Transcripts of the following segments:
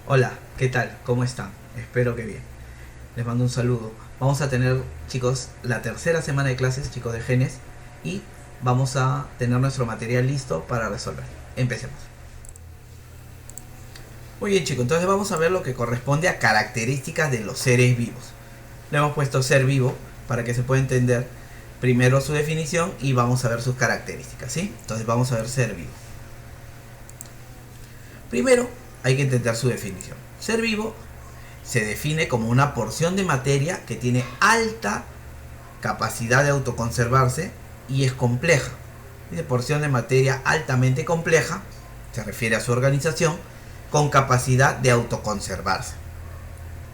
Hola, ¿qué tal? ¿Cómo están? Espero que bien. Les mando un saludo. Vamos a tener, chicos, la tercera semana de clases, chicos de genes, y vamos a tener nuestro material listo para resolver. Empecemos. Muy bien, chicos, entonces vamos a ver lo que corresponde a características de los seres vivos. Le hemos puesto ser vivo para que se pueda entender primero su definición y vamos a ver sus características, ¿sí? Entonces vamos a ver ser vivo. Primero, hay que entender su definición. Ser vivo se define como una porción de materia que tiene alta capacidad de autoconservarse y es compleja. Dice porción de materia altamente compleja, se refiere a su organización, con capacidad de autoconservarse.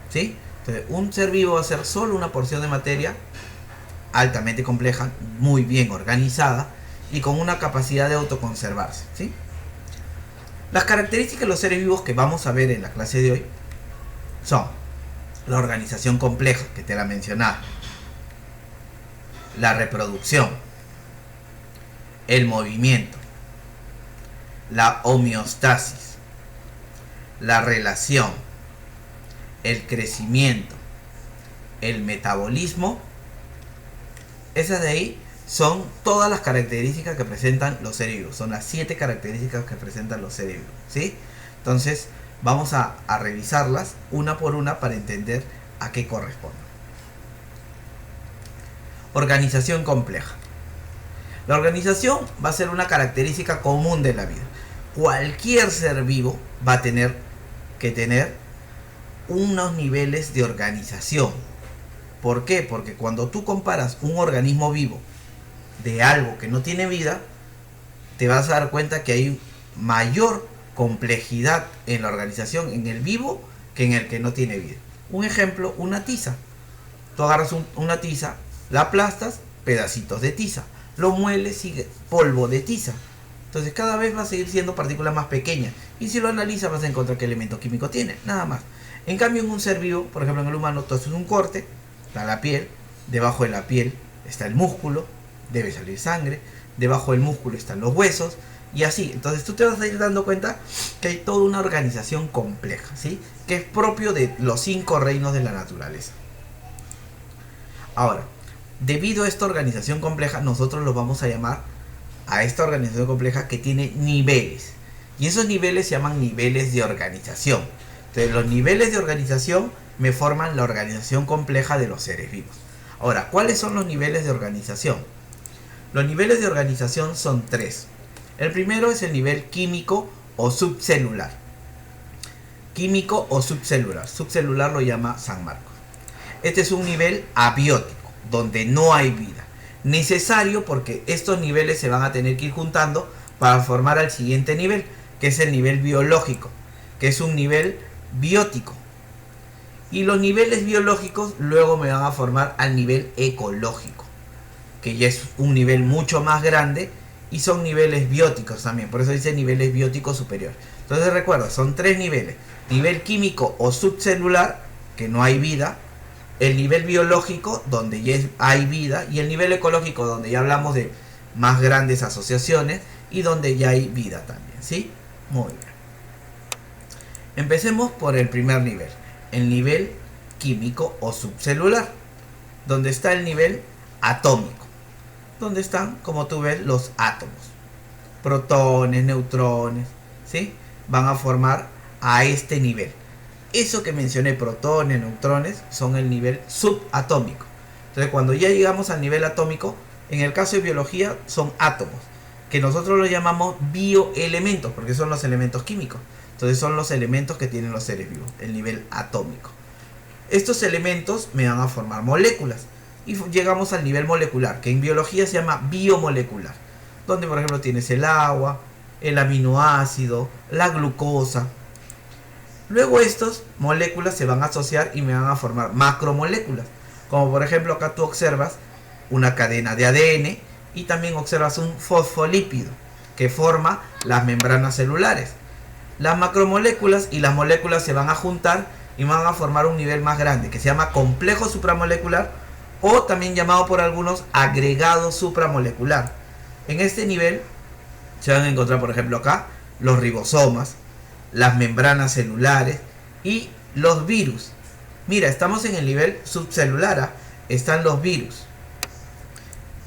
¿Sí? Entonces, un ser vivo va a ser solo una porción de materia altamente compleja, muy bien organizada y con una capacidad de autoconservarse. ¿Sí? Las características de los seres vivos que vamos a ver en la clase de hoy son la organización compleja, que te la mencionaba, la reproducción, el movimiento, la homeostasis, la relación, el crecimiento, el metabolismo. Esas de ahí son todas las características que presentan los seres vivos. Son las 7 características que presentan los seres vivos, ¿sí? Entonces vamos a revisarlas una por una para entender a qué corresponden. Organización compleja. La organización va a ser una característica común de la vida. Cualquier ser vivo va a tener que tener unos niveles de organización. ¿Por qué? Porque cuando tú comparas un organismo vivo de algo que no tiene vida, te vas a dar cuenta que hay mayor complejidad en la organización en el vivo que en el que no tiene vida. Un ejemplo, una tiza. Tú agarras una tiza, la aplastas, pedacitos de tiza, lo mueles, sigue polvo de tiza. Entonces cada vez va a seguir siendo partículas más pequeñas. Y si lo analizas vas a encontrar qué elemento químico tiene, nada más. En cambio en un ser vivo, por ejemplo en el humano, tú haces un corte, está la piel, debajo de la piel está el músculo, debe salir sangre, debajo del músculo están los huesos, y así. Entonces tú te vas a ir dando cuenta que hay toda una organización compleja, ¿sí? Que es propio de los 5 reinos de la naturaleza. Ahora, debido a esta organización compleja, nosotros lo vamos a llamar a esta organización compleja que tiene niveles. Y esos niveles se llaman niveles de organización. Entonces, los niveles de organización me forman la organización compleja de los seres vivos. Ahora, ¿cuáles son los niveles de organización? Los niveles de organización son 3. El primero es el nivel químico o subcelular. Químico o subcelular. Subcelular lo llama San Marcos. Este es un nivel abiótico, donde no hay vida. Necesario porque estos niveles se van a tener que ir juntando para formar al siguiente nivel, que es el nivel biológico, que es un nivel biótico. Y los niveles biológicos luego me van a formar al nivel ecológico, que ya es un nivel mucho más grande y son niveles bióticos también, por eso dice niveles bióticos superiores. Entonces recuerda, son 3 niveles: nivel químico o subcelular, que no hay vida; el nivel biológico, donde ya hay vida; y el nivel ecológico, donde ya hablamos de más grandes asociaciones y donde ya hay vida también, ¿sí? Muy bien. Empecemos por el primer nivel, el nivel químico o subcelular, donde está el nivel atómico, donde están, como tú ves, los átomos, protones, neutrones, ¿sí? Van a formar a este nivel. Eso que mencioné, protones, neutrones, son el nivel subatómico. Entonces, cuando ya llegamos al nivel atómico, en el caso de biología, son átomos, que nosotros los llamamos bioelementos, porque son los elementos químicos. Entonces, son los elementos que tienen los seres vivos, el nivel atómico. Estos elementos me van a formar moléculas. Y llegamos al nivel molecular, que en biología se llama biomolecular, donde, por ejemplo, tienes el agua, el aminoácido, la glucosa. Luego estas moléculas se van a asociar y me van a formar macromoléculas, como por ejemplo acá tú observas una cadena de ADN y también observas un fosfolípido que forma las membranas celulares. Las macromoléculas y las moléculas se van a juntar y van a formar un nivel más grande que se llama complejo supramolecular, o también llamado por algunos agregado supramolecular. En este nivel se van a encontrar, por ejemplo, acá los ribosomas, las membranas celulares y los virus. Mira, estamos en el nivel subcelular, ¿ah? Están los virus.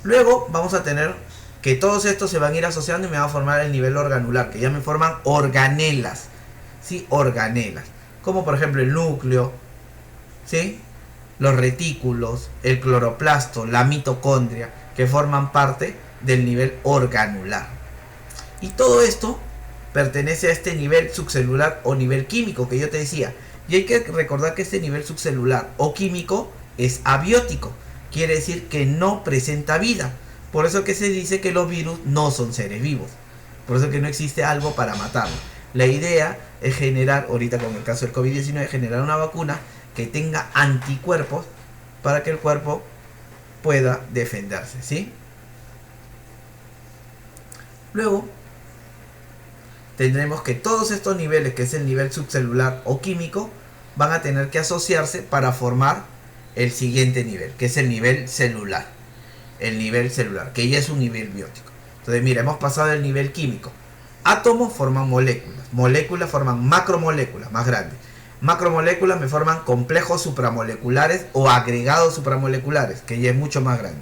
Luego vamos a tener que todos estos se van a ir asociando y me va a formar el nivel organular, que ya me forman organelas, ¿sí? Organelas, como por ejemplo el núcleo, ¿sí? Los retículos, el cloroplasto, la mitocondria, que forman parte del nivel organular. Y todo esto pertenece a este nivel subcelular o nivel químico que yo te decía. Y hay que recordar que este nivel subcelular o químico es abiótico. Quiere decir que no presenta vida. Por eso que se dice que los virus no son seres vivos. Por eso que no existe algo para matarlo. La idea es generar, ahorita con el caso del COVID-19, generar una vacuna que tenga anticuerpos para que el cuerpo pueda defenderse, ¿sí? Luego tendremos que todos estos niveles, que es el nivel subcelular o químico, van a tener que asociarse para formar el siguiente nivel, que es el nivel celular. El nivel celular, que ya es un nivel biótico. Entonces, mira, hemos pasado del nivel químico. Átomos forman moléculas. Moléculas forman macromoléculas más grandes. Macromoléculas me forman complejos supramoleculares o agregados supramoleculares, que ya es mucho más grande.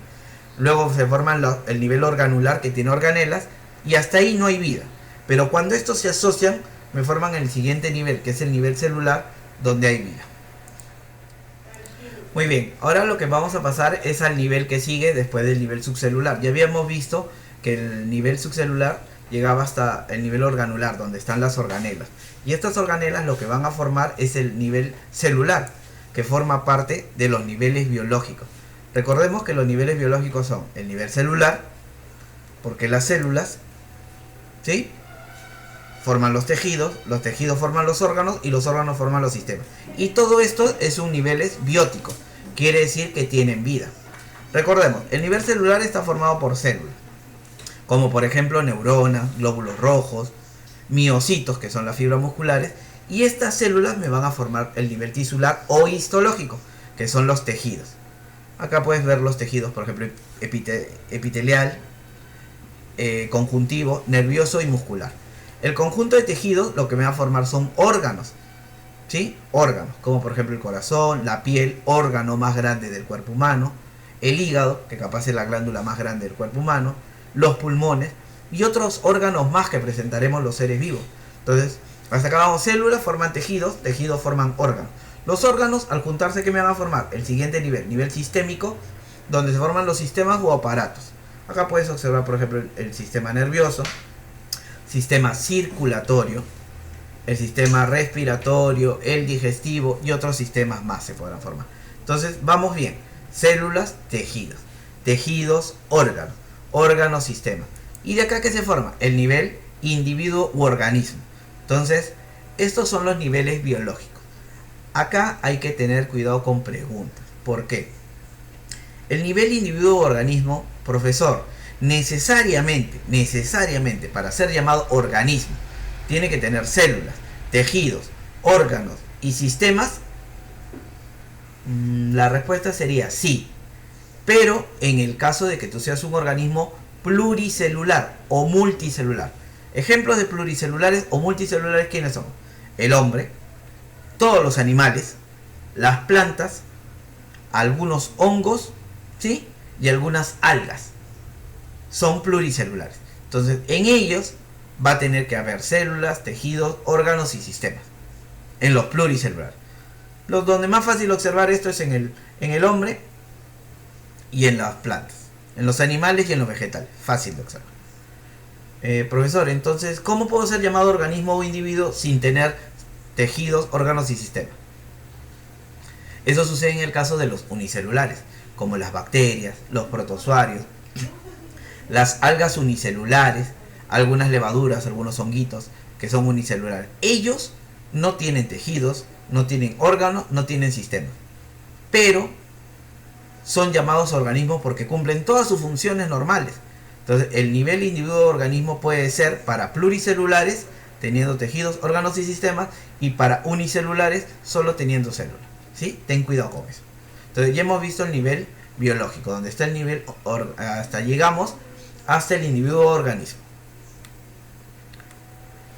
Luego se forman el nivel organular, que tiene organelas, y hasta ahí no hay vida. Pero cuando estos se asocian, me forman el siguiente nivel, que es el nivel celular, donde hay vida. Muy bien, ahora lo que vamos a pasar es al nivel que sigue después del nivel subcelular. Ya habíamos visto que el nivel subcelular llegaba hasta el nivel organular, donde están las organelas. Y estas organelas lo que van a formar es el nivel celular, que forma parte de los niveles biológicos. Recordemos que los niveles biológicos son el nivel celular, porque las células, ¿sí?, forman los tejidos forman los órganos y los órganos forman los sistemas. Y todo esto es un niveles bióticos, quiere decir que tienen vida. Recordemos, el nivel celular está formado por células, como por ejemplo neuronas, glóbulos rojos, miocitos, que son las fibras musculares, y estas células me van a formar el nivel tisular o histológico, que son los tejidos. Acá puedes ver los tejidos, por ejemplo, epitelial, conjuntivo, nervioso y muscular. El conjunto de tejidos lo que me va a formar son órganos, ¿sí? Órganos, como por ejemplo el corazón, la piel, órgano más grande del cuerpo humano, el hígado, que capaz es la glándula más grande del cuerpo humano, los pulmones y otros órganos más que presentaremos los seres vivos. Entonces, hasta acá vamos, células forman tejidos, tejidos forman órganos. Los órganos, al juntarse, ¿qué me van a formar? El siguiente nivel, nivel sistémico, donde se forman los sistemas o aparatos. Acá puedes observar, por ejemplo, el sistema nervioso, sistema circulatorio, el sistema respiratorio, el digestivo y otros sistemas más se podrán formar. Entonces, vamos bien. Células, tejidos. Tejidos, órganos. Órganos, sistema. Y de acá, ¿qué se forma? El nivel individuo u organismo. Entonces, estos son los niveles biológicos. Acá hay que tener cuidado con preguntas. ¿Por qué? El nivel individuo u organismo, profesor, necesariamente, para ser llamado organismo, tiene que tener células, tejidos, órganos y sistemas. La respuesta sería sí, pero en el caso de que tú seas un organismo pluricelular o multicelular. Ejemplos de pluricelulares o multicelulares, ¿quiénes son? El hombre, todos los animales, las plantas, algunos hongos, ¿sí?, y algunas algas. Son pluricelulares. Entonces, en ellos va a tener que haber células, tejidos, órganos y sistemas. En los pluricelulares. Los donde más fácil observar esto es en el hombre y en las plantas. En los animales y en los vegetales. Fácil de observar. Profesor, entonces, ¿cómo puedo ser llamado organismo o individuo sin tener tejidos, órganos y sistemas? Eso sucede en el caso de los unicelulares, como las bacterias, los protozoarios, las algas unicelulares, algunas levaduras, algunos honguitos que son unicelulares. Ellos no tienen tejidos, no tienen órganos, no tienen sistemas, pero son llamados organismos porque cumplen todas sus funciones normales. Entonces, el nivel individuo de organismo puede ser para pluricelulares, teniendo tejidos, órganos y sistemas, y para unicelulares, solo teniendo células. ¿Sí? Ten cuidado con eso. Entonces, ya hemos visto el nivel biológico, donde está el nivel, hasta llegamos hasta el individuo o organismo.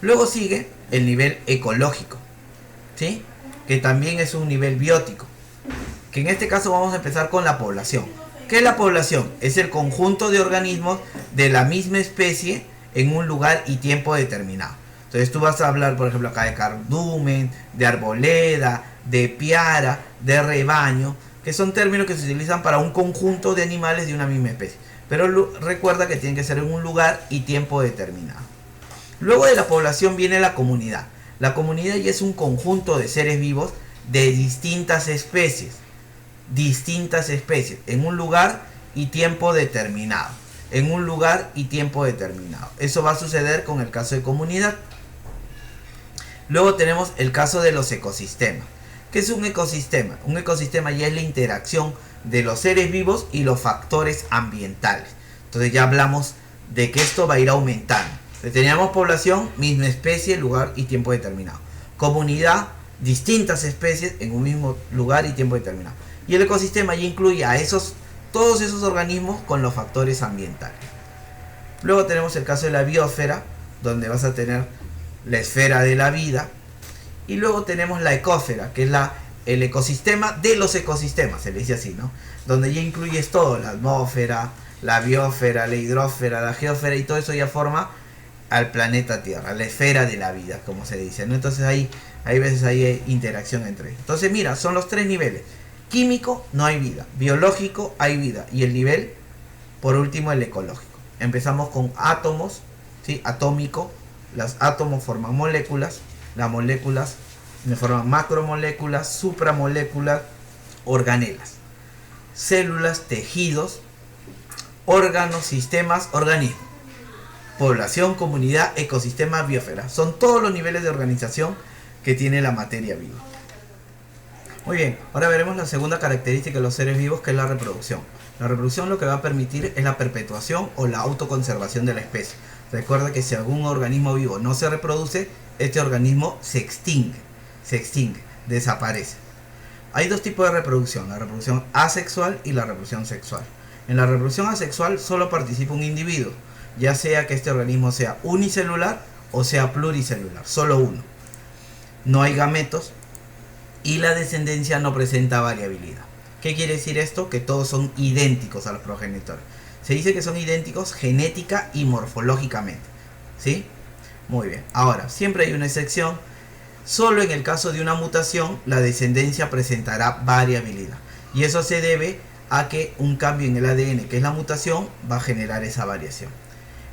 Luego sigue el nivel ecológico, ¿sí? que también es un nivel biótico, que en este caso vamos a empezar con la población. ¿Qué es la población? Es el conjunto de organismos de la misma especie en un lugar y tiempo determinado. Entonces tú vas a hablar, por ejemplo, acá de cardumen, de arboleda, de piara, de rebaño, que son términos que se utilizan para un conjunto de animales de una misma especie. Pero recuerda que tienen que ser en un lugar y tiempo determinado. Luego de la población viene la comunidad. La comunidad ya es un conjunto de seres vivos de distintas especies, en un lugar y tiempo determinado. En un lugar y tiempo determinado. Eso va a suceder con el caso de comunidad. Luego tenemos el caso de los ecosistemas. ¿Qué es un ecosistema? Un ecosistema ya es la interacción de los seres vivos y los factores ambientales. Entonces ya hablamos de que esto va a ir aumentando. Entonces teníamos población, misma especie, lugar y tiempo determinado. Comunidad, distintas especies en un mismo lugar y tiempo determinado. Y el ecosistema ya incluye a todos esos organismos con los factores ambientales. Luego tenemos el caso de la biosfera, donde vas a tener la esfera de la vida. Y luego tenemos la ecósfera, que es el ecosistema de los ecosistemas, se le dice así, ¿no? Donde ya incluyes todo, la atmósfera, la biosfera, la hidrósfera, la geósfera, y todo eso ya forma al planeta Tierra, la esfera de la vida, como se dice, ¿no? Entonces hay veces hay interacción entre ellos. Entonces mira, son los tres niveles. Químico, no hay vida. Biológico, hay vida. Y el nivel, por último, el ecológico. Empezamos con átomos, ¿sí? Atómico. Los átomos forman moléculas. Las moléculas forman macromoléculas, supramoléculas, organelas. Células, tejidos, órganos, sistemas, organismos. Población, comunidad, ecosistema, biosfera. Son todos los niveles de organización que tiene la materia viva. Muy bien, ahora veremos la segunda característica de los seres vivos, que es la reproducción. La reproducción lo que va a permitir es la perpetuación o la autoconservación de la especie. Recuerda que si algún organismo vivo no se reproduce, este organismo se extingue, desaparece. Hay dos tipos de reproducción, la reproducción asexual y la reproducción sexual. En la reproducción asexual solo participa un individuo, ya sea que este organismo sea unicelular o sea pluricelular, solo uno. No hay gametos y la descendencia no presenta variabilidad. ¿Qué quiere decir esto? Que todos son idénticos a los progenitores. Se dice que son idénticos genética y morfológicamente, ¿sí? Muy bien. Ahora, siempre hay una excepción. Solo en el caso de una mutación, la descendencia presentará variabilidad. Y eso se debe a que un cambio en el ADN, que es la mutación, va a generar esa variación.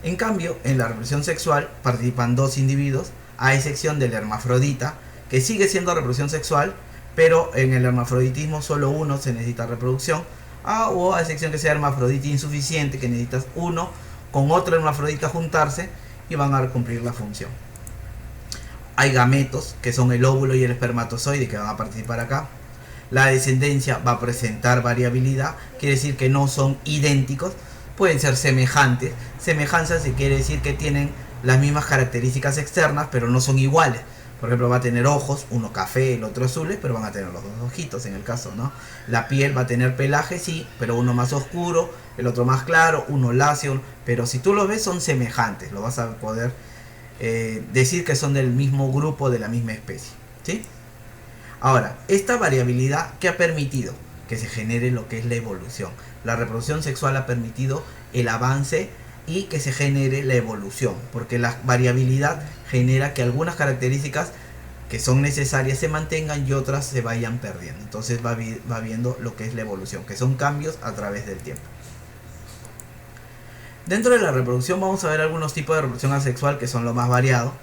En cambio, en la reproducción sexual participan dos individuos, a excepción del hermafrodita, que sigue siendo reproducción sexual, pero en el hermafroditismo solo uno se necesita reproducción, o a excepción que sea hermafrodita insuficiente, que necesitas uno con otro hermafrodita juntarse y van a cumplir la función. Hay gametos, que son el óvulo y el espermatozoide, que van a participar acá. La descendencia va a presentar variabilidad, quiere decir que no son idénticos, pueden ser semejantes. Semejanza se quiere decir que tienen las mismas características externas, pero no son iguales. Por ejemplo, va a tener ojos, uno café, el otro azules, pero van a tener los dos ojitos en el caso, ¿no? La piel va a tener pelaje, sí, pero uno más oscuro, el otro más claro, uno lacio, pero si tú lo ves son semejantes, lo vas a poder decir que son del mismo grupo, de la misma especie, ¿sí? Ahora, esta variabilidad, ¿qué ha permitido? Que se genere lo que es la evolución. La reproducción sexual ha permitido el avance y que se genere la evolución, porque la variabilidad genera que algunas características que son necesarias se mantengan y otras se vayan perdiendo. Entonces va viendo lo que es la evolución, que son cambios a través del tiempo. Dentro de la reproducción vamos a ver algunos tipos de reproducción asexual que son lo más variado.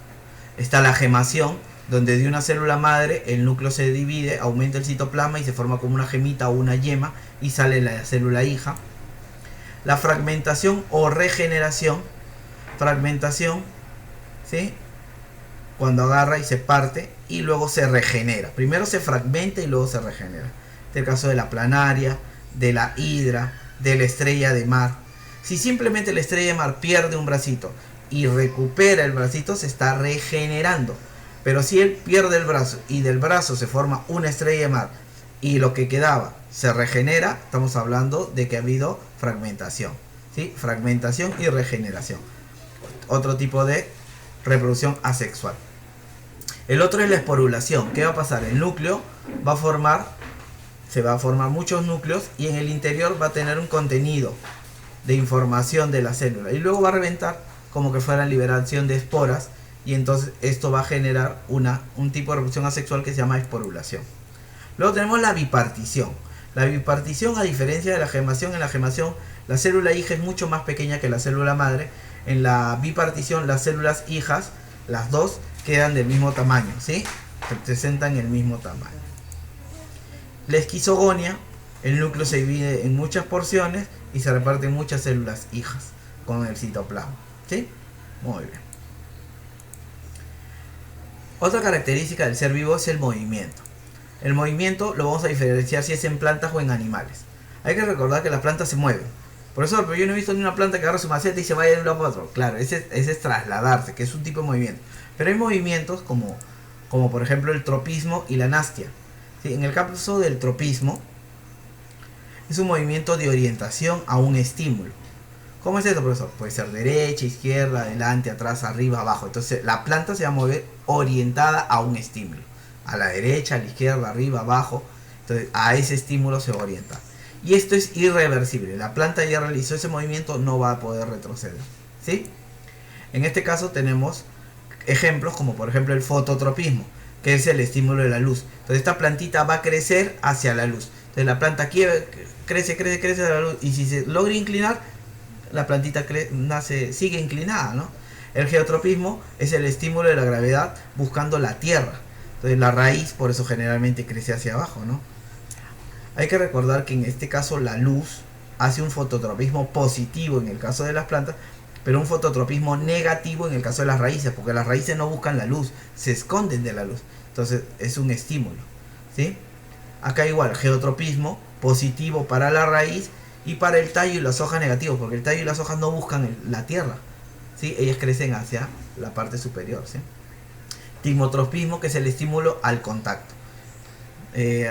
Está la gemación, donde de una célula madre el núcleo se divide, aumenta el citoplasma y se forma como una gemita o una yema y sale la célula hija. La fragmentación o regeneración. Fragmentación, ¿sí? Cuando agarra y se parte y luego se regenera. Primero se fragmenta y luego se regenera. Este es el caso de la planaria, de la hidra, de la estrella de mar. Si simplemente la estrella de mar pierde un bracito y recupera el bracito, se está regenerando. Pero si él pierde el brazo y del brazo se forma una estrella de mar y lo que quedaba se regenera, estamos hablando de que ha habido fragmentación, ¿sí? Fragmentación y regeneración. Otro tipo de reproducción asexual. El otro es la esporulación. ¿Qué va a pasar? El núcleo se va a formar muchos núcleos y en el interior va a tener un contenido de información de la célula y luego va a reventar como que fuera liberación de esporas, y entonces esto va a generar un tipo de reproducción asexual que se llama esporulación. Luego tenemos la bipartición. La bipartición, a diferencia de la gemación, en la gemación la célula hija es mucho más pequeña que la célula madre. En la bipartición las células hijas, las dos, quedan del mismo tamaño, ¿sí? Presentan el mismo tamaño. La esquizogonia, el núcleo se divide en muchas porciones y se reparten muchas células hijas con el citoplasma, ¿sí? Muy bien. Otra característica del ser vivo es el movimiento. El movimiento lo vamos a diferenciar si es en plantas o en animales. Hay que recordar que las plantas se mueven. Por eso, pero yo no he visto ni una planta que agarre su maceta y se vaya de un lado para otro. Claro, ese es trasladarse, que es un tipo de movimiento. Pero hay movimientos como por ejemplo el tropismo y la anastia. ¿Sí? En el caso del tropismo, es un movimiento de orientación a un estímulo. ¿Cómo es esto, profesor? Puede ser derecha, izquierda, adelante, atrás, arriba, abajo. Entonces la planta se va a mover orientada a un estímulo. A la derecha, a la izquierda, arriba, abajo. Entonces a ese estímulo se va a orientar. Y esto es irreversible. La planta ya realizó ese movimiento, no va a poder retroceder. ¿Sí? En este caso tenemos ejemplos como por ejemplo el fototropismo, que es el estímulo de la luz. Entonces esta plantita va a crecer hacia la luz. Entonces la planta crece hacia la luz, y si se logra inclinar, la plantita sigue inclinada, ¿no? El geotropismo es el estímulo de la gravedad buscando la tierra. Entonces la raíz por eso generalmente crece hacia abajo, ¿no? Hay que recordar que en este caso la luz hace un fototropismo positivo en el caso de las plantas, pero un fototropismo negativo en el caso de las raíces, porque las raíces no buscan la luz, se esconden de la luz. Entonces es un estímulo, ¿sí? Acá igual, geotropismo positivo para la raíz, y para el tallo y las hojas negativos, porque el tallo y las hojas no buscan la tierra, ¿sí? Ellas crecen hacia la parte superior, ¿sí? Tigmotropismo, que es el estímulo al contacto.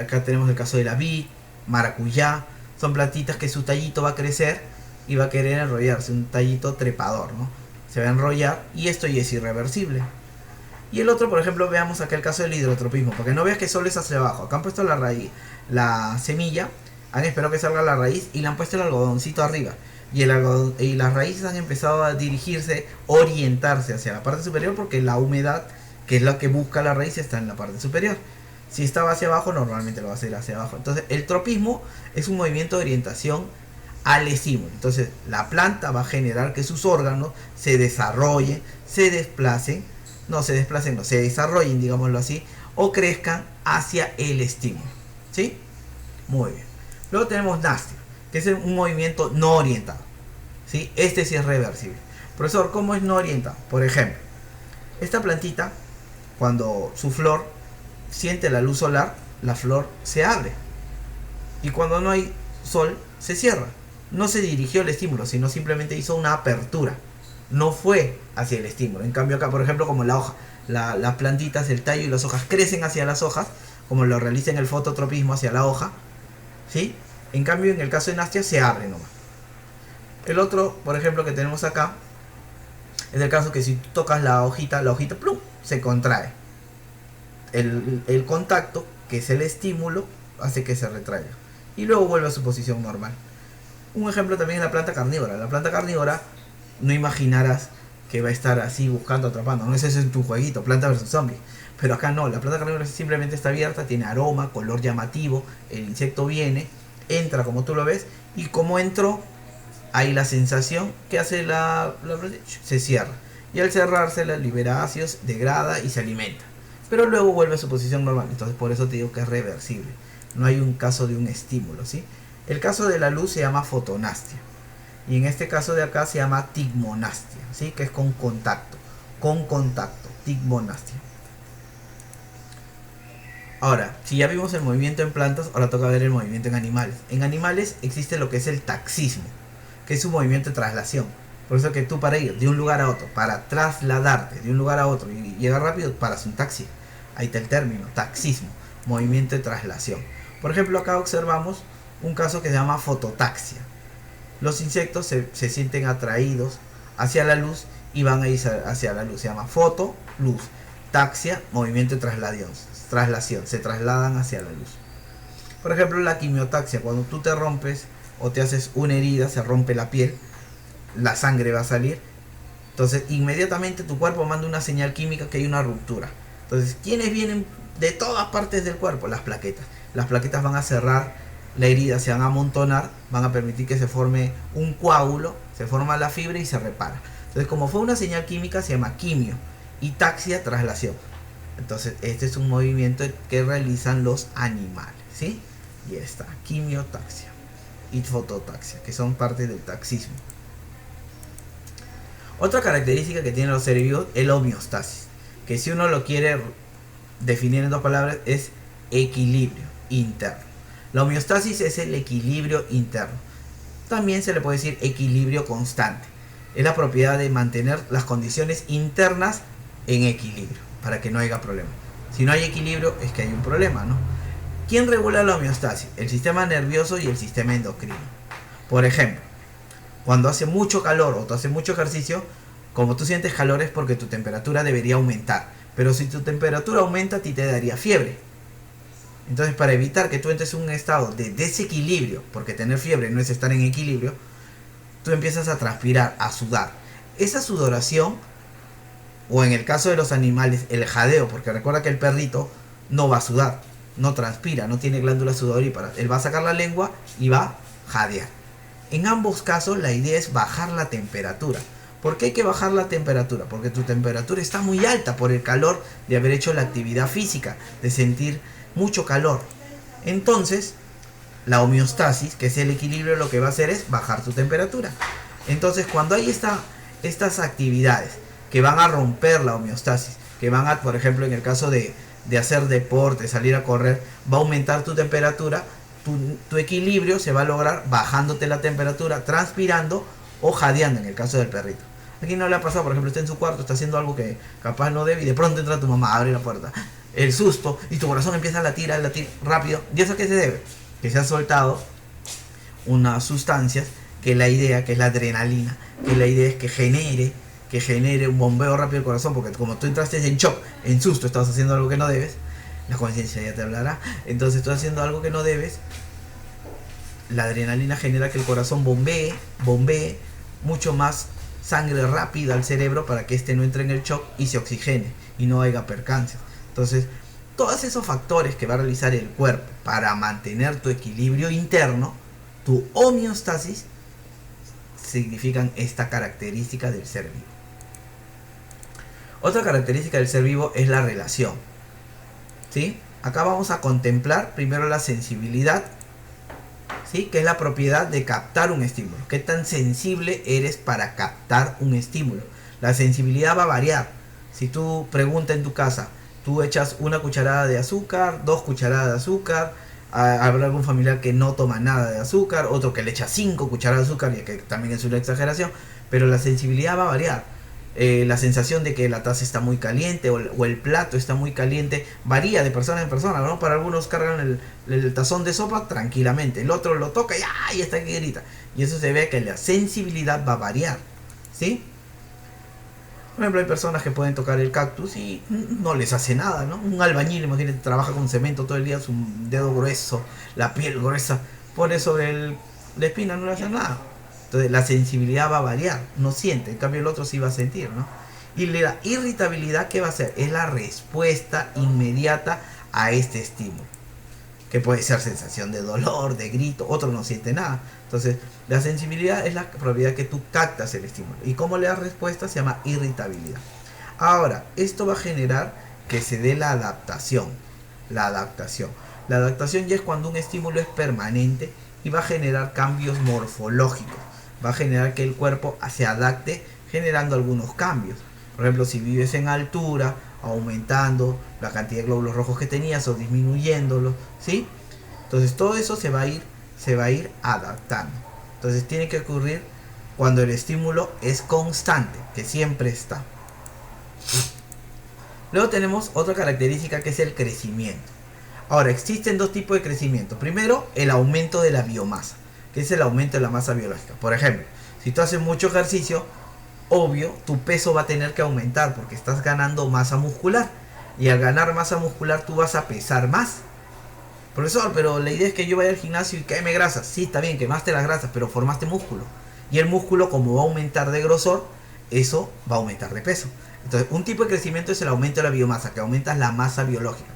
Acá tenemos el caso de la vid, maracuyá. Son plantitas que su tallito va a crecer y va a querer enrollarse, un tallito trepador, ¿no? Se va a enrollar y esto ya es irreversible. Y el otro, por ejemplo, veamos acá el caso del hidrotropismo, porque no veas que solo es hacia abajo. Acá han puesto la raíz, la semilla, han esperado que salga la raíz y le han puesto el algodoncito arriba. Y las raíces han empezado a dirigirse, orientarse hacia la parte superior, porque la humedad, que es lo que busca la raíz, está en la parte superior. Si estaba hacia abajo, normalmente lo va a hacer hacia abajo. Entonces, el tropismo es un movimiento de orientación al estímulo. Entonces, la planta va a generar que sus órganos se desarrollen, se desplacen, se desarrollen, digámoslo así, o crezcan hacia el estímulo. ¿Sí? Muy bien. Luego tenemos nastia, que es un movimiento no orientado. ¿Sí? Este sí es reversible. Profesor, ¿cómo es no orientado? Por ejemplo, esta plantita, cuando su flor siente la luz solar, la flor se abre. Y cuando no hay sol, se cierra. No se dirigió al estímulo, sino simplemente hizo una apertura. No fue hacia el estímulo. En cambio acá, por ejemplo, como la hoja, las plantitas, el tallo y las hojas crecen hacia las hojas, como lo realiza en el fototropismo hacia la hoja, ¿sí? En cambio, en el caso de nastia se abre nomás. El otro, por ejemplo, que tenemos acá, es el caso que si tú tocas la hojita ¡plum!, se contrae. El contacto, que es el estímulo, hace que se retraiga. Y luego vuelve a su posición normal. Un ejemplo también es la planta carnívora. La planta carnívora, no imaginarás que va a estar así buscando, atrapando. No es eso en tu jueguito, Planta vs Zombie. Pero acá no, la planta carnívora simplemente está abierta, tiene aroma, color llamativo, el insecto viene, entra como tú lo ves, y como entró, hay la sensación que hace la se cierra. Y al cerrarse la libera ácidos, degrada y se alimenta. Pero luego vuelve a su posición normal. Entonces por eso te digo que es reversible. No hay un caso de un estímulo, ¿sí? El caso de la luz se llama fotonastia. Y en este caso de acá se llama tigmonastia, ¿sí? Que es con contacto, tigmonastia. Ahora, si ya vimos el movimiento en plantas, ahora toca ver el movimiento en animales. En animales existe lo que es el taxismo, que es un movimiento de traslación. Por eso que tú, para ir de un lugar a otro, para trasladarte de un lugar a otro y llegar rápido, paras un taxi. Ahí está el término, taxismo, movimiento de traslación. Por ejemplo, acá observamos un caso que se llama fototaxia. Los insectos se sienten atraídos hacia la luz y van a ir hacia la luz. Se llama foto, luz. Ataxia, movimiento de traslación, se trasladan hacia la luz. Por ejemplo, la quimiotaxia, cuando tú te rompes o te haces una herida, se rompe la piel, la sangre va a salir. Entonces, inmediatamente tu cuerpo manda una señal química que hay una ruptura. Entonces, ¿quiénes vienen de todas partes del cuerpo? Las plaquetas. Las plaquetas van a cerrar la herida, se van a amontonar, van a permitir que se forme un coágulo, se forma la fibra y se repara. Entonces, como fue una señal química, se llama quimio. Y taxia, traslación. Entonces, este es un movimiento que realizan los animales, ¿sí? Y está, quimiotaxia y fototaxia, que son parte del taxismo. Otra característica que tienen los seres vivos es la homeostasis, que si uno lo quiere definir en dos palabras es equilibrio interno. La homeostasis es el equilibrio interno. También se le puede decir equilibrio constante. Es la propiedad de mantener las condiciones internas en equilibrio, para que no haya problema. Si no hay equilibrio es que hay un problema, ¿no? ¿Quién regula la homeostasis? El sistema nervioso y el sistema endocrino. Por ejemplo, cuando hace mucho calor o tú haces mucho ejercicio, como tú sientes calor es porque tu temperatura debería aumentar. Pero si tu temperatura aumenta, a ti te daría fiebre. Entonces, para evitar que tú entres en un estado de desequilibrio, porque tener fiebre no es estar en equilibrio, tú empiezas a transpirar, a sudar. Esa sudoración, o en el caso de los animales, el jadeo, porque recuerda que el perrito no va a sudar, no transpira, no tiene glándulas sudoríparas. Él va a sacar la lengua y va a jadear. En ambos casos la idea es bajar la temperatura. ¿Por qué hay que bajar la temperatura? Porque tu temperatura está muy alta por el calor de haber hecho la actividad física, de sentir mucho calor. Entonces, la homeostasis, que es el equilibrio, lo que va a hacer es bajar tu temperatura. Entonces, cuando hay estas actividades que van a romper la homeostasis, que van a, por ejemplo, en el caso de hacer deporte, salir a correr, va a aumentar tu temperatura, tu equilibrio se va a lograr bajándote la temperatura, transpirando o jadeando, en el caso del perrito. Aquí no le ha pasado, por ejemplo, está en su cuarto, está haciendo algo que capaz no debe y de pronto entra tu mamá, abre la puerta, el susto y tu corazón empieza a latir rápido. ¿Y eso a qué se debe? Que se ha soltado unas sustancias que la idea, que es la adrenalina, que la idea es que genere un bombeo rápido del corazón, porque como tú entraste en shock, en susto, estabas haciendo algo que no debes, la conciencia ya te hablará. Entonces estás haciendo algo que no debes, la adrenalina genera que el corazón bombee mucho más sangre rápida al cerebro para que éste no entre en el shock y se oxigene y no haya percances. Entonces, todos esos factores que va a realizar el cuerpo para mantener tu equilibrio interno, tu homeostasis, significan esta característica del ser vivo. Otra característica del ser vivo es la relación, ¿sí? Acá vamos a contemplar primero la sensibilidad, ¿sí? Que es la propiedad de captar un estímulo. ¿Qué tan sensible eres para captar un estímulo? La sensibilidad va a variar. Si tú preguntas en tu casa, tú echas una cucharada de azúcar, 2 cucharadas de azúcar, habrá algún familiar que no toma nada de azúcar, otro que le echa 5 cucharadas de azúcar, y que también es una exageración, pero la sensibilidad va a variar. La sensación de que la taza está muy caliente o el plato está muy caliente varía de persona en persona, ¿no? Para algunos cargan el tazón de sopa tranquilamente, el otro lo toca y ¡ay! Está que grita. Y eso se ve que la sensibilidad va a variar, ¿sí? Por ejemplo, hay personas que pueden tocar el cactus y no les hace nada, ¿no? Un albañil, imagínate, trabaja con cemento todo el día, su dedo grueso, la piel gruesa, pone sobre la espina, no le hace nada. Entonces la sensibilidad va a variar, no siente, en cambio el otro sí va a sentir, ¿no? Y la irritabilidad, ¿qué va a hacer? Es la respuesta inmediata a este estímulo, que puede ser sensación de dolor, de grito, otro no siente nada. Entonces la sensibilidad es la propiedad que tú captas el estímulo, y cómo le das respuesta se llama irritabilidad. Ahora, esto va a generar que se dé la adaptación. La adaptación ya es cuando un estímulo es permanente y va a generar cambios morfológicos, va a generar que el cuerpo se adapte generando algunos cambios. Por ejemplo, si vives en altura, aumentando la cantidad de glóbulos rojos que tenías o disminuyéndolos, ¿sí? Entonces todo eso se va a ir adaptando. Entonces tiene que ocurrir cuando el estímulo es constante, que siempre está. Luego tenemos otra característica que es el crecimiento. Ahora, existen 2 tipos de crecimiento. Primero, el aumento de la biomasa, que es el aumento de la masa biológica. Por ejemplo, si tú haces mucho ejercicio, obvio, tu peso va a tener que aumentar porque estás ganando masa muscular. Y al ganar masa muscular tú vas a pesar más. Profesor, pero la idea es que yo vaya al gimnasio y queme grasas. Sí, está bien, quemaste las grasas, pero formaste músculo. Y el músculo, como va a aumentar de grosor, eso va a aumentar de peso. Entonces, un tipo de crecimiento es el aumento de la biomasa, que aumentas la masa biológica.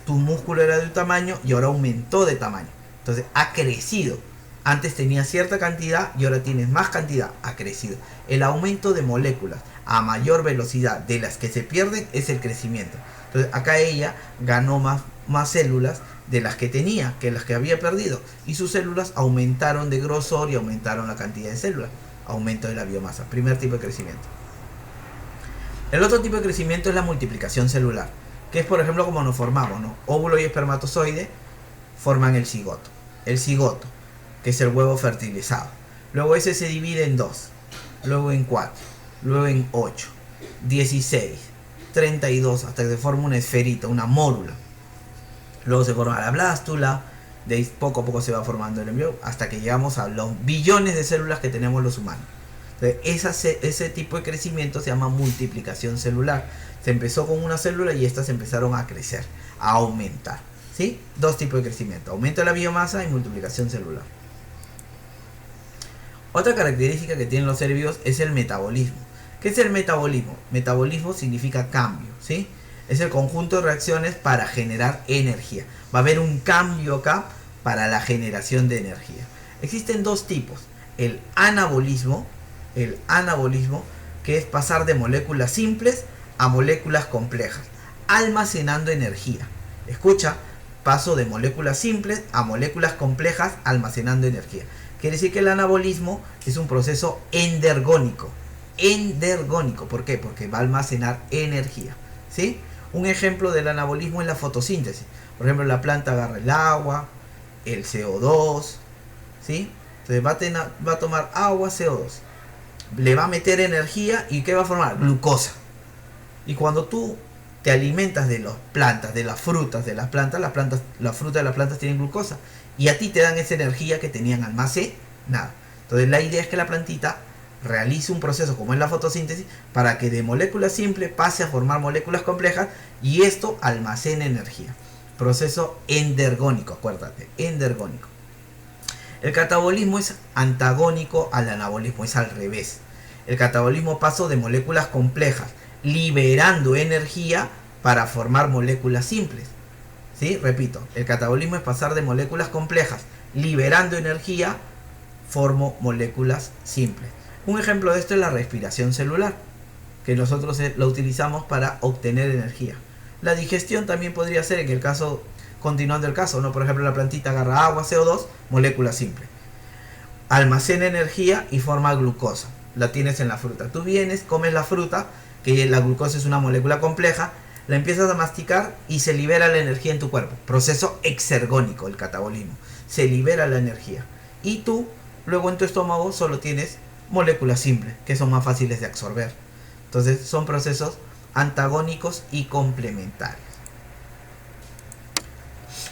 Tu músculo era de un tamaño y ahora aumentó de tamaño. Entonces, ha crecido. Antes tenía cierta cantidad y ahora tienes más cantidad, ha crecido. El aumento de moléculas a mayor velocidad de las que se pierden es el crecimiento. Entonces, acá ella ganó más células de las que tenía, que las que había perdido. Y sus células aumentaron de grosor y aumentaron la cantidad de células. Aumento de la biomasa. Primer tipo de crecimiento. El otro tipo de crecimiento es la multiplicación celular, que es por ejemplo como nos formamos, ¿no? Óvulo y espermatozoide forman el cigoto. El cigoto, que es el huevo fertilizado. Luego ese se divide en 2, luego en 4, luego en 8, 16, 32, hasta que se forma una esferita, una mórula. Luego se forma la blástula, de ahí poco a poco se va formando el embrión, hasta que llegamos a los billones de células que tenemos los humanos. Entonces, ese tipo de crecimiento se llama multiplicación celular. Se empezó con una célula y estas empezaron a crecer, a aumentar. ¿Sí? Dos tipos de crecimiento: aumento de la biomasa y multiplicación celular. Otra característica que tienen los seres vivos es el metabolismo. ¿Qué es el metabolismo? Metabolismo significa cambio, ¿sí? Es el conjunto de reacciones para generar energía. Va a haber un cambio acá para la generación de energía. Existen dos tipos: el anabolismo, que es pasar de moléculas simples a moléculas complejas, almacenando energía. Escucha, paso de moléculas simples a moléculas complejas almacenando energía. Quiere decir que el anabolismo es un proceso endergónico. Endergónico, ¿por qué? Porque va a almacenar energía, ¿sí? Un ejemplo del anabolismo es la fotosíntesis. Por ejemplo, la planta agarra el agua, el CO2, ¿sí? Entonces va a tomar agua, CO2. Le va a meter energía y ¿qué va a formar? Glucosa. Y cuando tú te alimentas de las plantas, de las frutas de las plantas, las frutas de las plantas tienen glucosa. Y a ti te dan esa energía que tenían almacenada. Entonces la idea es que la plantita realice un proceso como es la fotosíntesis para que de moléculas simples pase a formar moléculas complejas y esto almacene energía. Proceso endergónico, acuérdate, endergónico. El catabolismo es antagónico al anabolismo, es al revés. El catabolismo pasa de moléculas complejas, liberando energía para formar moléculas simples. ¿Sí? Repito, el catabolismo es pasar de moléculas complejas, liberando energía, formo moléculas simples. Un ejemplo de esto es la respiración celular, que nosotros lo utilizamos para obtener energía. La digestión también podría ser, en el caso, continuando el caso, ¿no? Por ejemplo, la plantita agarra agua, CO2, molécula simple. Almacena energía y forma glucosa. La tienes en la fruta. Tú vienes, comes la fruta, que la glucosa es una molécula compleja, la empiezas a masticar y se libera la energía en tu cuerpo. Proceso exergónico, el catabolismo. Se libera la energía. Y tú, luego en tu estómago, solo tienes moléculas simples, que son más fáciles de absorber. Entonces, son procesos antagónicos y complementarios.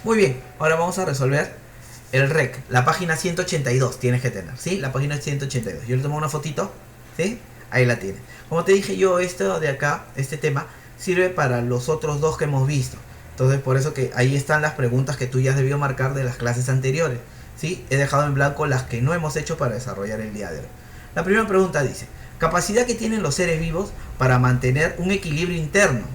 Muy bien, ahora vamos a resolver el REC. La página 182 tienes que tener, ¿sí? La página 182. Yo le tomo una fotito, ¿sí? Ahí la tienes. Como te dije yo, esto de acá, este tema, sirve para los otros dos que hemos visto. Entonces, por eso que ahí están las preguntas que tú ya has debido marcar de las clases anteriores, ¿sí? He dejado en blanco las que no hemos hecho para desarrollar el día de hoy. La primera pregunta dice: capacidad que tienen los seres vivos para mantener un equilibrio interno,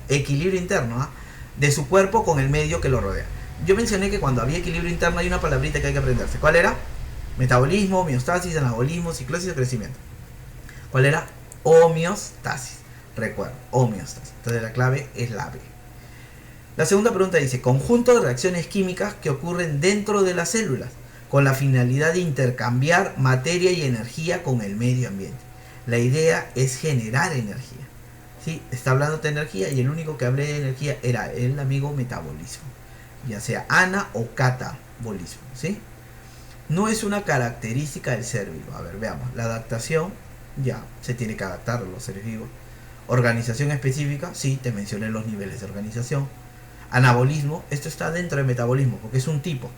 ¿ah? De su cuerpo con el medio que lo rodea. Yo mencioné que cuando había equilibrio interno hay una palabrita que hay que aprenderse. ¿Cuál era? Metabolismo, homeostasis, anabolismo, ciclosis y crecimiento. ¿Cuál era? Homeostasis. Recuerda, homeostasis. Entonces la clave es la B. La segunda pregunta dice: conjunto de reacciones químicas que ocurren dentro de las células con la finalidad de intercambiar materia y energía con el medio ambiente. La idea es generar energía. ¿Sí? Está hablando de energía y el único que hablé de energía era el amigo metabolismo, ya sea ana o catabolismo, ¿sí? No es una característica del ser vivo. A ver, veamos. La adaptación, ya, se tiene que adaptar a los seres vivos. Organización específica, sí, te mencioné los niveles de organización. Anabolismo, esto está dentro de metabolismo porque es un tipo.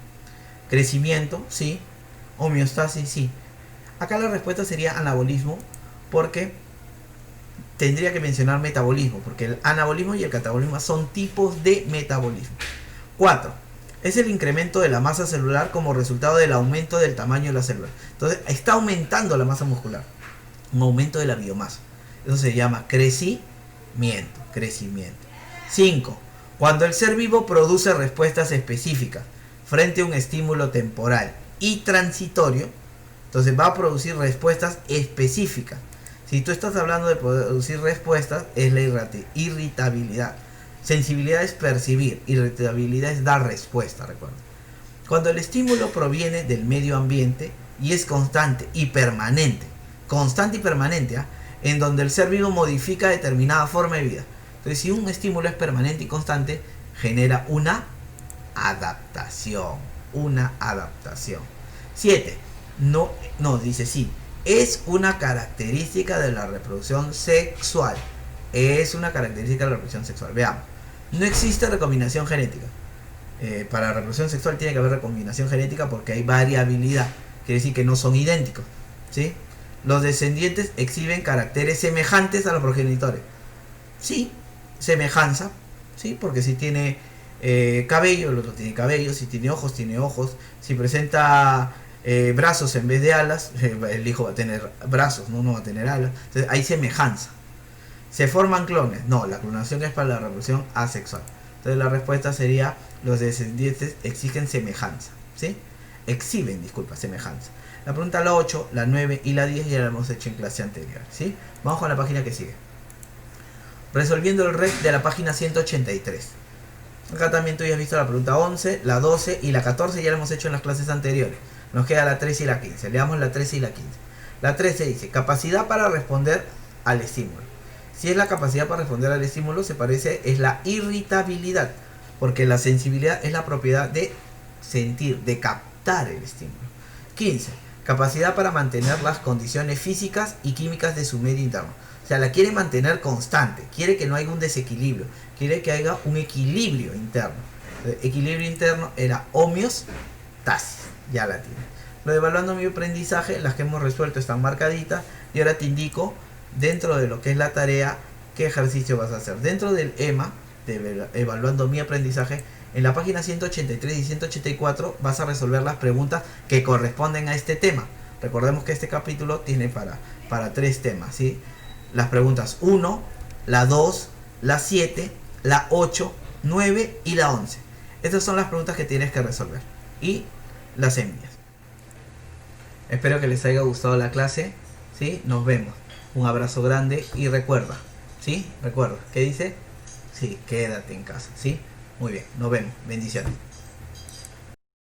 Crecimiento, sí. Homeostasis, sí. Acá la respuesta sería anabolismo porque tendría que mencionar metabolismo, porque el anabolismo y el catabolismo son tipos de metabolismo. 4. Es el incremento de la masa celular como resultado del aumento del tamaño de la célula. Entonces, está aumentando la masa muscular, un aumento de la biomasa. Eso se llama crecimiento. 5. Cuando el ser vivo produce respuestas específicas frente a un estímulo temporal y transitorio, entonces va a producir respuestas específicas. Si tú estás hablando de producir respuestas, es la irritabilidad. Sensibilidad es percibir, irritabilidad es dar respuesta, recuerda. Cuando el estímulo proviene del medio ambiente y es constante y permanente, ¿ah? En donde el ser vivo modifica determinada forma de vida. Entonces, si un estímulo es permanente y constante, genera una adaptación. 7. Dice sí. Es una característica de la reproducción sexual. Veamos. No existe recombinación genética. Para la reproducción sexual tiene que haber recombinación genética porque hay variabilidad. Quiere decir que no son idénticos, ¿sí? Los descendientes exhiben caracteres semejantes a los progenitores. Sí, semejanza, ¿sí? Porque si tiene cabello, el otro tiene cabello. Si tiene ojos, tiene ojos. Si presenta brazos en vez de alas, el hijo va a tener brazos, no va a tener alas. Entonces hay semejanza. ¿Se forman clones? No, la clonación es para la reproducción asexual. Entonces la respuesta sería: los descendientes exhiben semejanza, ¿sí? Semejanza. La pregunta la 8, la 9 y la 10 ya la hemos hecho en clase anterior, ¿sí? Vamos con la página que sigue. Resolviendo el REC de la página 183. Acá también tú ya has visto la pregunta 11, la 12 y la 14, ya la hemos hecho en las clases anteriores. Nos queda la 13 y la 15. Leamos la 13 y la 15. La 13 dice: capacidad para responder al estímulo. Si es la capacidad para responder al estímulo, es la irritabilidad, porque la sensibilidad es la propiedad de sentir, de captar el estímulo. 15. Capacidad para mantener las condiciones físicas y químicas de su medio interno. O sea, la quiere mantener constante, quiere que no haya un desequilibrio, quiere que haya un equilibrio interno. El equilibrio interno era homeostasis, ya la tiene. Lo de evaluando mi aprendizaje, las que hemos resuelto están marcaditas y ahora te indico, dentro de lo que es la tarea, qué ejercicio vas a hacer. Dentro del EMA, de evaluando mi aprendizaje, en la página 183 y 184 vas a resolver las preguntas que corresponden a este tema. Recordemos que este capítulo tiene para 3 temas, ¿sí? Las preguntas 1, la 2, la 7, la 8, 9 y la 11. Estas son las preguntas que tienes que resolver y las envías. Espero que les haya gustado la clase, ¿sí? Nos vemos. Un abrazo grande y recuerda, ¿sí? Recuerda, ¿qué dice? Sí, quédate en casa, ¿sí? Muy bien, nos vemos. Bendiciones.